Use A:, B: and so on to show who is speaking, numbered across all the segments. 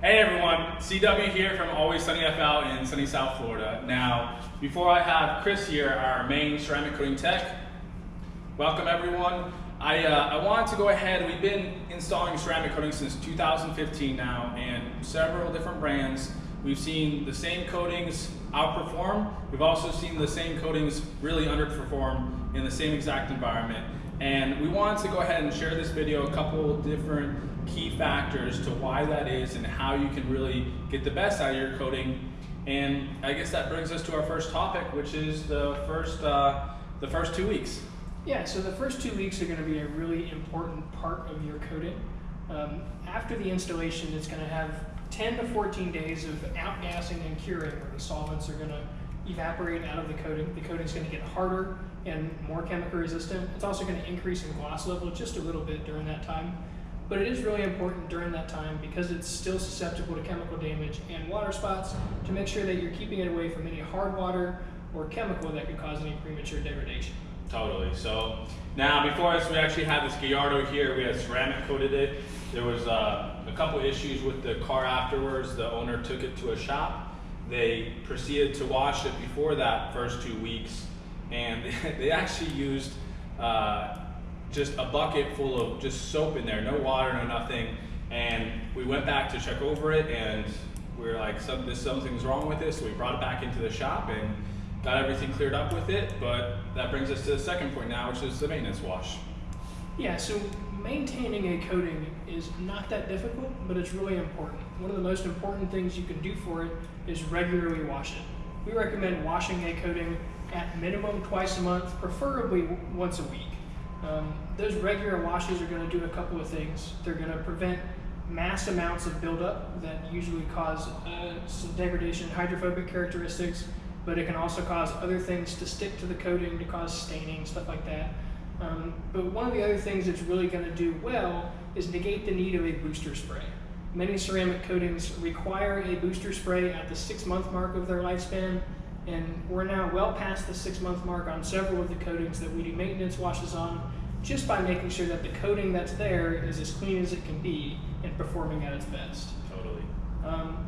A: Hey everyone, CW here from Always Sunny FL in sunny South Florida. Now, before I have Chris here, our main ceramic coating tech, welcome everyone. I wanted to go ahead, we've been installing ceramic coating since 2015 now, and several different brands. We've seen the same coatings outperform. We've also seen the same coatings really underperform in the same exact environment. And we wanted to go ahead and share this video, a couple different key factors to why that is and how you can really get the best out of your coating. And I guess that brings us to our first topic, which is the first 2 weeks.
B: Yeah, so the first 2 weeks are going to be a really important part of your coating. After the installation, it's going to have 10 to 14 days of outgassing and curing, where the solvents are going to evaporate out of the coating. The coating is going to get harder and more chemical resistant. It's also going to increase in gloss level just a little bit during that time. But it is really important during that time, because it's still susceptible to chemical damage and water spots, to make sure that you're keeping it away from any hard water or chemical that could cause any premature degradation.
A: Totally. So now before us, we actually had this Gallardo here. We had ceramic coated it. There was a couple issues with the car afterwards. The owner took it to a shop. They proceeded to wash it before that first 2 weeks, and they actually used just a bucket full of just soap in there, no water, no nothing. And we went back to check over it, and we were like, something's wrong with this. So we brought it back into the shop and got everything cleared up with it. But that brings us to the second point now, which is the maintenance wash.
B: Yeah, so maintaining a coating is not that difficult, but it's really important. One of the most important things you can do for it is regularly wash it. We recommend washing a coating at minimum twice a month, preferably once a week. Those regular washes are going to do a couple of things. They're going to prevent mass amounts of buildup that usually cause some degradation in hydrophobic characteristics, but it can also cause other things to stick to the coating, to cause staining, stuff like that. But one of the other things it's really going to do well is negate the need of a booster spray. Many ceramic coatings require a booster spray at the 6-month mark of their lifespan, and we're now well past the 6-month mark on several of the coatings that we do maintenance washes on, just by making sure that the coating that's there is as clean as it can be and performing at its best.
A: Totally.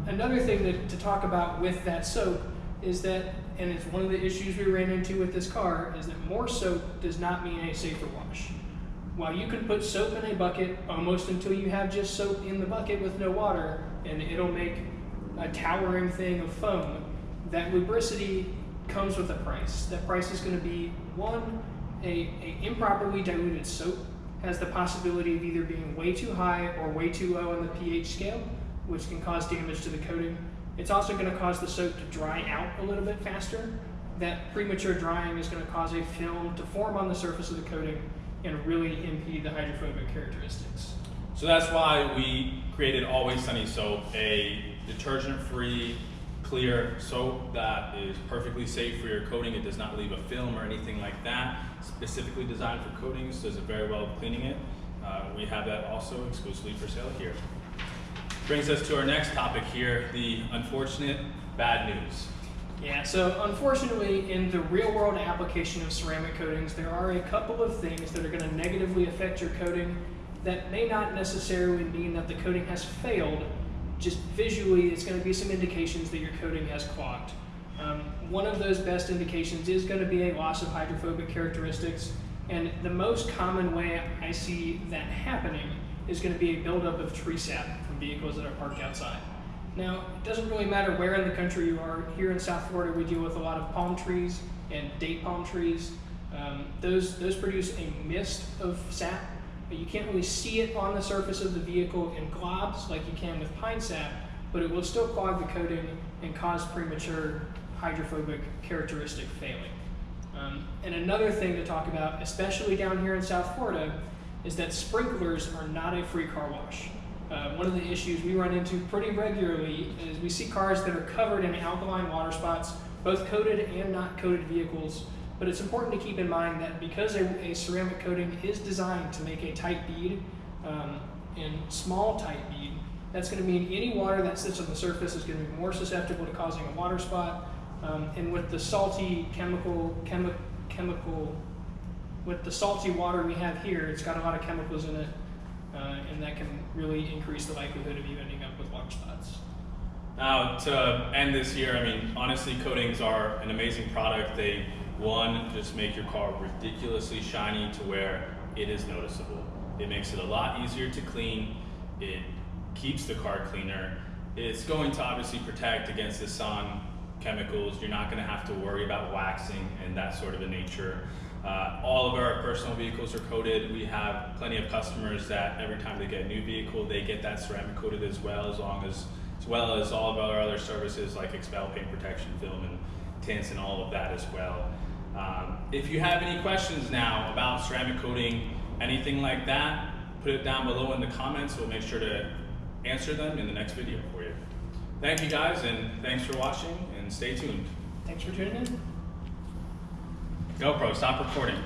B: Another thing to talk about with that soap is that, and it's one of the issues we ran into with this car, is that more soap does not mean a safer wash. While you can put soap in a bucket almost until you have just soap in the bucket with no water, and it'll make a towering thing of foam, that lubricity comes with a price. That price is going to be, one, a improperly diluted soap has the possibility of either being way too high or way too low on the pH scale, which can cause damage to the coating. It's also going to cause the soap to dry out a little bit faster. That premature drying is going to cause a film to form on the surface of the coating and really impede the hydrophobic characteristics.
A: So that's why we created Always Sunny Soap, a detergent-free, clear soap that is perfectly safe for your coating. It does not leave a film or anything like that. Specifically designed for coatings, does it very well cleaning it. We have that also exclusively for sale here. Brings us to our next topic here, the unfortunate bad news.
B: Yeah, so unfortunately, in the real-world application of ceramic coatings, there are a couple of things that are going to negatively affect your coating that may not necessarily mean that the coating has failed. Just visually, it's going to be some indications that your coating has clogged. One of those best indications is going to be a loss of hydrophobic characteristics, and the most common way I see that happening is going to be a buildup of tree sap from vehicles that are parked outside. Now, it doesn't really matter where in the country you are. Here in South Florida, we deal with a lot of palm trees and date palm trees. Those produce a mist of sap, but you can't really see it on the surface of the vehicle in globs like you can with pine sap, but it will still clog the coating and cause premature hydrophobic characteristic failing. And another thing to talk about, especially down here in South Florida, is that sprinklers are not a free car wash. One of the issues we run into pretty regularly is we see cars that are covered in alkaline water spots, both coated and not coated vehicles. But it's important to keep in mind that because a ceramic coating is designed to make a tight bead, and small tight bead, that's going to mean any water that sits on the surface is going to be more susceptible to causing a water spot. And with the salty with the salty water we have here, it's got a lot of chemicals in it, and that can really increase the likelihood of you ending up with water spots.
A: Now, to end this here, I mean, honestly, coatings are an amazing product. They, one, just make your car ridiculously shiny to where it is noticeable. It makes it a lot easier to clean. It keeps the car cleaner. It's going to obviously protect against the sun, chemicals. You're not going to have to worry about waxing and that sort of a nature. All of our personal vehicles are coated. We have plenty of customers that every time they get a new vehicle, they get that ceramic coated as well as all of our other services like expel paint protection film and tints and all of that as well. If you have any questions now about ceramic coating, anything like that, put it down below in the comments. We'll make sure to answer them in the next video for you. Thank you guys, and thanks for watching, and stay tuned.
B: Thanks for tuning in.
A: GoPro, stop recording.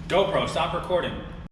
A: GoPro, stop recording.